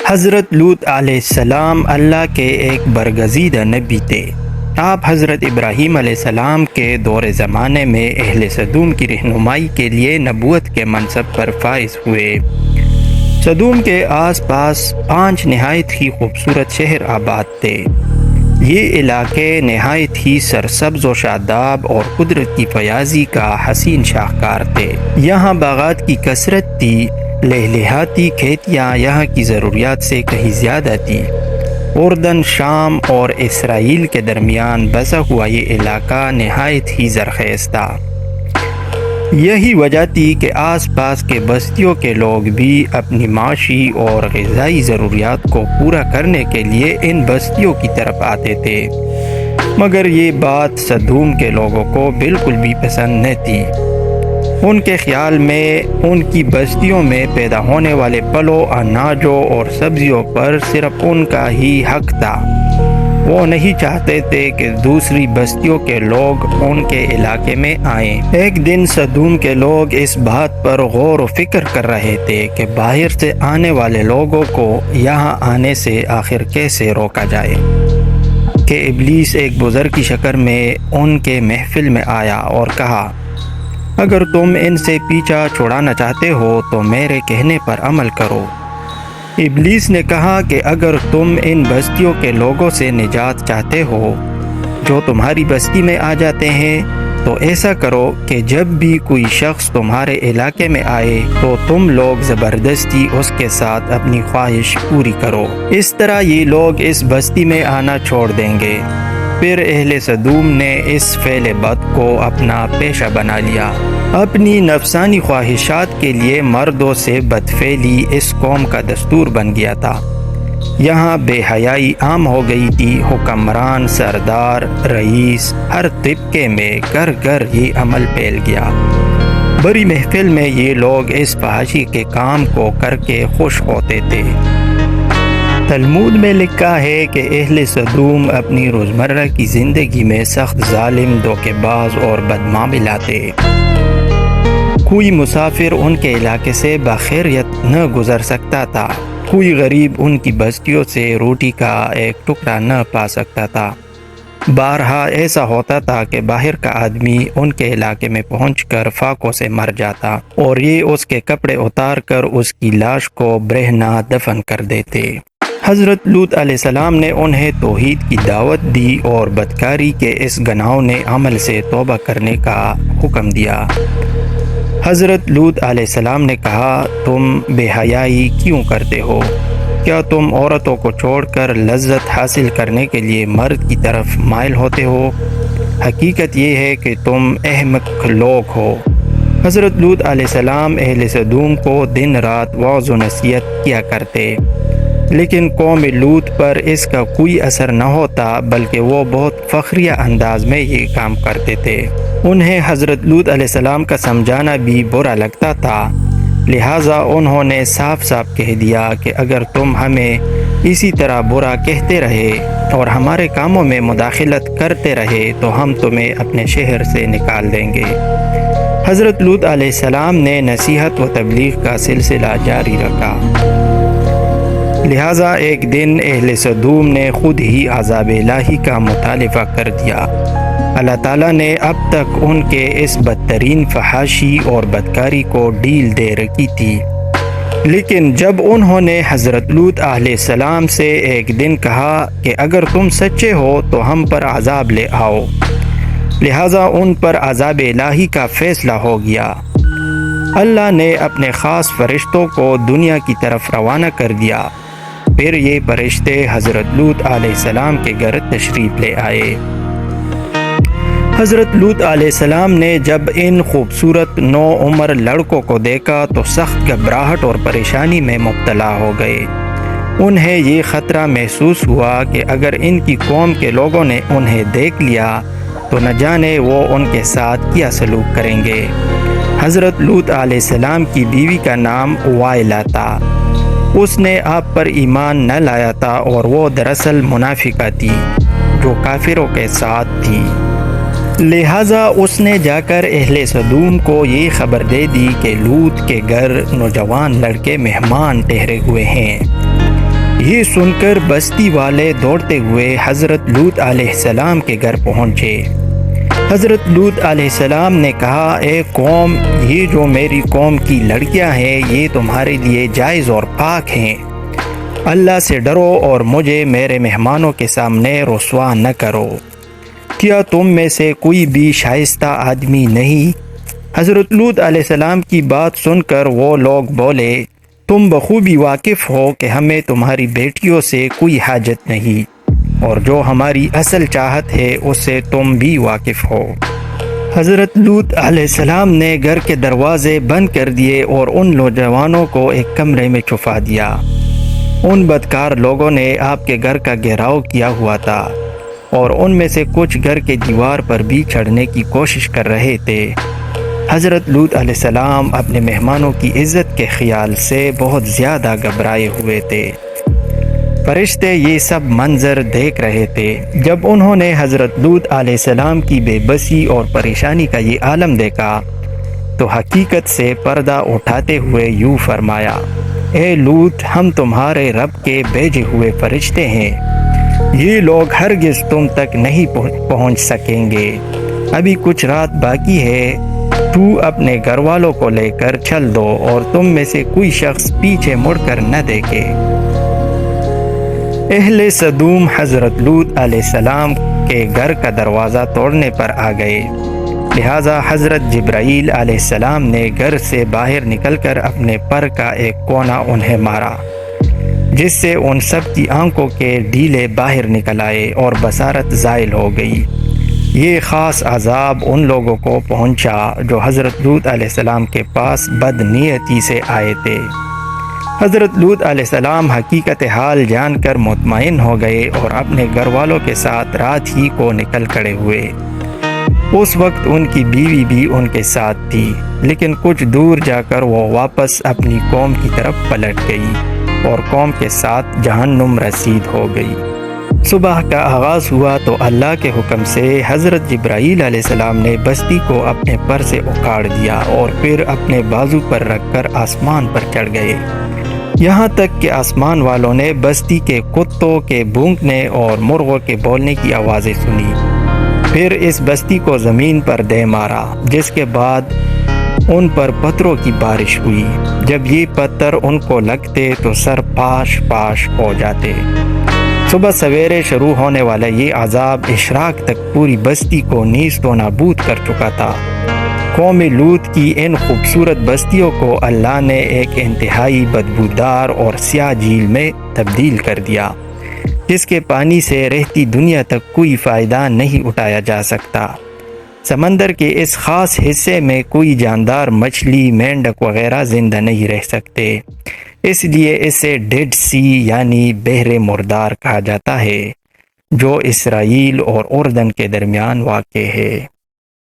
حضرت لوط علیہ السلام اللہ کے ایک برگزیدہ نبی تھے۔ آپ حضرت ابراہیم علیہ السلام کے دور زمانے میں اہل سدوم کی رہنمائی کے لیے نبوت کے منصب پر فائز ہوئے۔ سدوم کے آس پاس 5 نہایت ہی خوبصورت شہر آباد تھے۔ یہ علاقے نہایت ہی سرسبز و شاداب اور قدرت کی فیاضی کا حسین شاہکار تھے۔ یہاں باغات کی کثرت تھی، لہلہاتی کھیتیاں یہاں کی ضروریات سے کہیں زیادہ تھی۔ اردن، شام اور اسرائیل کے درمیان بسا ہوا یہ علاقہ نہایت ہی زرخیز تھا۔ یہی وجہ تھی کہ آس پاس کے بستیوں کے لوگ بھی اپنی معاشی اور غذائی ضروریات کو پورا کرنے کے لیے ان بستیوں کی طرف آتے تھے، مگر یہ بات سدوم کے لوگوں کو بالکل بھی پسند نہ تھی۔ ان کے خیال میں ان کی بستیوں میں پیدا ہونے والے پھلوں، اناجوں اور سبزیوں پر صرف ان کا ہی حق تھا۔ وہ نہیں چاہتے تھے کہ دوسری بستیوں کے لوگ ان کے علاقے میں آئیں۔ ایک دن سدوم کے لوگ اس بات پر غور و فکر کر رہے تھے کہ باہر سے آنے والے لوگوں کو یہاں آنے سے آخر کیسے روکا جائے، کہ ابلیس ایک بزرگ کی شکل میں ان کے محفل میں آیا اور کہا، اگر تم ان سے پیچھا چھڑانا چاہتے ہو تو میرے کہنے پر عمل کرو۔ ابلیس نے کہا کہ اگر تم ان بستیوں کے لوگوں سے نجات چاہتے ہو جو تمہاری بستی میں آ جاتے ہیں، تو ایسا کرو کہ جب بھی کوئی شخص تمہارے علاقے میں آئے تو تم لوگ زبردستی اس کے ساتھ اپنی خواہش پوری کرو۔ اس طرح یہ لوگ اس بستی میں آنا چھوڑ دیں گے۔ پھر اہل سدوم نے اس فعل بد کو اپنا پیشہ بنا لیا۔ اپنی نفسانی خواہشات کے لیے مردوں سے بدفعلی اس قوم کا دستور بن گیا تھا۔ یہاں بے حیائی عام ہو گئی تھی۔ حکمران، سردار، رئیس، ہر طبقے میں گھر گھر یہ عمل پھیل گیا۔ بڑی محفل میں یہ لوگ اس فحاشی کے کام کو کر کے خوش ہوتے تھے۔ تلمود میں لکھا ہے کہ اہل سدوم اپنی روزمرہ کی زندگی میں سخت ظالم، دھوکے باز اور بدمعاملہ تھے۔ کوئی مسافر ان کے علاقے سے بخیریت نہ گزر سکتا تھا۔ کوئی غریب ان کی بستیوں سے روٹی کا ایک ٹکڑا نہ پا سکتا تھا۔ بارہا ایسا ہوتا تھا کہ باہر کا آدمی ان کے علاقے میں پہنچ کر فاقوں سے مر جاتا اور یہ اس کے کپڑے اتار کر اس کی لاش کو برہنہ دفن کر دیتے۔ حضرت لوط علیہ السلام نے انہیں توحید کی دعوت دی اور بدکاری کے اس گناہونے عمل سے توبہ کرنے کا حکم دیا۔ حضرت لوط علیہ السلام نے کہا، تم بے حیائی کیوں کرتے ہو؟ کیا تم عورتوں کو چھوڑ کر لذت حاصل کرنے کے لیے مرد کی طرف مائل ہوتے ہو؟ حقیقت یہ ہے کہ تم احمق لوگ ہو۔ حضرت لوط علیہ السلام اہل سدوم کو دن رات وعظ و نصیحت کیا کرتے، لیکن قوم لوط پر اس کا کوئی اثر نہ ہوتا، بلکہ وہ بہت فخریہ انداز میں یہ کام کرتے تھے۔ انہیں حضرت لوط علیہ السلام کا سمجھانا بھی برا لگتا تھا، لہٰذا انہوں نے صاف صاف کہہ دیا کہ اگر تم ہمیں اسی طرح برا کہتے رہے اور ہمارے کاموں میں مداخلت کرتے رہے تو ہم تمہیں اپنے شہر سے نکال دیں گے۔ حضرت لوط علیہ السلام نے نصیحت و تبلیغ کا سلسلہ جاری رکھا۔ لہٰذا ایک دن اہل سدوم نے خود ہی عذاب الہی کا مطالبہ کر دیا۔ اللہ تعالیٰ نے اب تک ان کے اس بدترین فحاشی اور بدکاری کو ڈیل دے رکھی تھی، لیکن جب انہوں نے حضرت لوط علیہ السلام سے ایک دن کہا کہ اگر تم سچے ہو تو ہم پر عذاب لے آؤ، لہٰذا ان پر عذاب الہی کا فیصلہ ہو گیا۔ اللہ نے اپنے خاص فرشتوں کو دنیا کی طرف روانہ کر دیا۔ پھر یہ فرشتے حضرت لوط علیہ السلام کے گھر تشریف لے آئے۔ حضرت لوط علیہ السلام نے جب ان خوبصورت نو عمر لڑکوں کو دیکھا تو سخت گھبراہٹ اور پریشانی میں مبتلا ہو گئے۔ انہیں یہ خطرہ محسوس ہوا کہ اگر ان کی قوم کے لوگوں نے انہیں دیکھ لیا تو نہ جانے وہ ان کے ساتھ کیا سلوک کریں گے۔ حضرت لوط علیہ السلام کی بیوی کا نام وائلہ تھا۔ اس نے آپ پر ایمان نہ لایا تھا اور وہ دراصل منافقہ تھی جو کافروں کے ساتھ تھی۔ لہٰذا اس نے جا کر اہل سدوم کو یہ خبر دے دی کہ لوط کے گھر نوجوان لڑکے مہمان ٹھہرے ہوئے ہیں۔ یہ سن کر بستی والے دوڑتے ہوئے حضرت لوط علیہ السلام کے گھر پہنچے۔ حضرت لوط علیہ السلام نے کہا، اے قوم، یہ جو میری قوم کی لڑکیاں ہیں یہ تمہارے لیے جائز اور پاک ہیں۔ اللہ سے ڈرو اور مجھے میرے مہمانوں کے سامنے رسوا نہ کرو۔ کیا تم میں سے کوئی بھی شائستہ آدمی نہیں؟ حضرت لوط علیہ السلام کی بات سن کر وہ لوگ بولے، تم بخوبی واقف ہو کہ ہمیں تمہاری بیٹیوں سے کوئی حاجت نہیں، اور جو ہماری اصل چاہت ہے اس سے تم بھی واقف ہو۔ حضرت لوط علیہ السلام نے گھر کے دروازے بند کر دیے اور ان نوجوانوں کو ایک کمرے میں چھپا دیا۔ ان بدکار لوگوں نے آپ کے گھر کا گھیراؤ کیا ہوا تھا اور ان میں سے کچھ گھر کے دیوار پر بھی چڑھنے کی کوشش کر رہے تھے۔ حضرت لوط علیہ السلام اپنے مہمانوں کی عزت کے خیال سے بہت زیادہ گھبرائے ہوئے تھے۔ فرشتے یہ سب منظر دیکھ رہے تھے۔ جب انہوں نے حضرت لوط علیہ السلام کی بے بسی اور پریشانی کا یہ عالم دیکھا تو حقیقت سے پردہ اٹھاتے ہوئے یوں فرمایا، اے لوط، ہم تمہارے رب کے بھیجے ہوئے فرشتے ہیں، یہ لوگ ہرگز تم تک نہیں پہنچ سکیں گے۔ ابھی کچھ رات باقی ہے، تو اپنے گھر والوں کو لے کر چل دو اور تم میں سے کوئی شخص پیچھے مڑ کر نہ دیکھے۔ اہل سدوم حضرت لوط علیہ السلام کے گھر کا دروازہ توڑنے پر آ گئے، لہٰذا حضرت جبرائیل علیہ السلام نے گھر سے باہر نکل کر اپنے پر کا ایک کونا انہیں مارا، جس سے ان سب کی آنکھوں کے ڈیلے باہر نکل آئے اور بصارت زائل ہو گئی۔ یہ خاص عذاب ان لوگوں کو پہنچا جو حضرت لوط علیہ السلام کے پاس بد نیتی سے آئے تھے۔ حضرت لوط علیہ السلام حقیقت حال جان کر مطمئن ہو گئے اور اپنے گھر والوں کے ساتھ رات ہی کو نکل کھڑے ہوئے۔ اس وقت ان کی بیوی بھی ان کے ساتھ تھی، لیکن کچھ دور جا کر وہ واپس اپنی قوم کی طرف پلٹ گئی اور قوم کے ساتھ جہنم رسید ہو گئی۔ صبح کا آغاز ہوا تو اللہ کے حکم سے حضرت جبرائیل علیہ السلام نے بستی کو اپنے پر سے اکھاڑ دیا اور پھر اپنے بازو پر رکھ کر آسمان پر چڑھ گئے، یہاں تک کہ آسمان والوں نے بستی کے کتوں کے بھونکنے اور مرغوں کے بولنے کی آوازیں سنی۔ پھر اس بستی کو زمین پر دے مارا، جس کے بعد ان پر پتھروں کی بارش ہوئی۔ جب یہ پتھر ان کو لگتے تو سر پاش پاش ہو جاتے۔ صبح سویرے شروع ہونے والا یہ عذاب اشراق تک پوری بستی کو نیست و نابود کر چکا تھا۔ قوم لوط کی ان خوبصورت بستیوں کو اللہ نے ایک انتہائی بدبودار اور سیاہ جھیل میں تبدیل کر دیا، جس کے پانی سے رہتی دنیا تک کوئی فائدہ نہیں اٹھایا جا سکتا۔ سمندر کے اس خاص حصے میں کوئی جاندار مچھلی، مینڈک وغیرہ زندہ نہیں رہ سکتے، اس لیے اسے ڈیڈ سی یعنی بحر مردار کہا جاتا ہے، جو اسرائیل اور اردن کے درمیان واقع ہے۔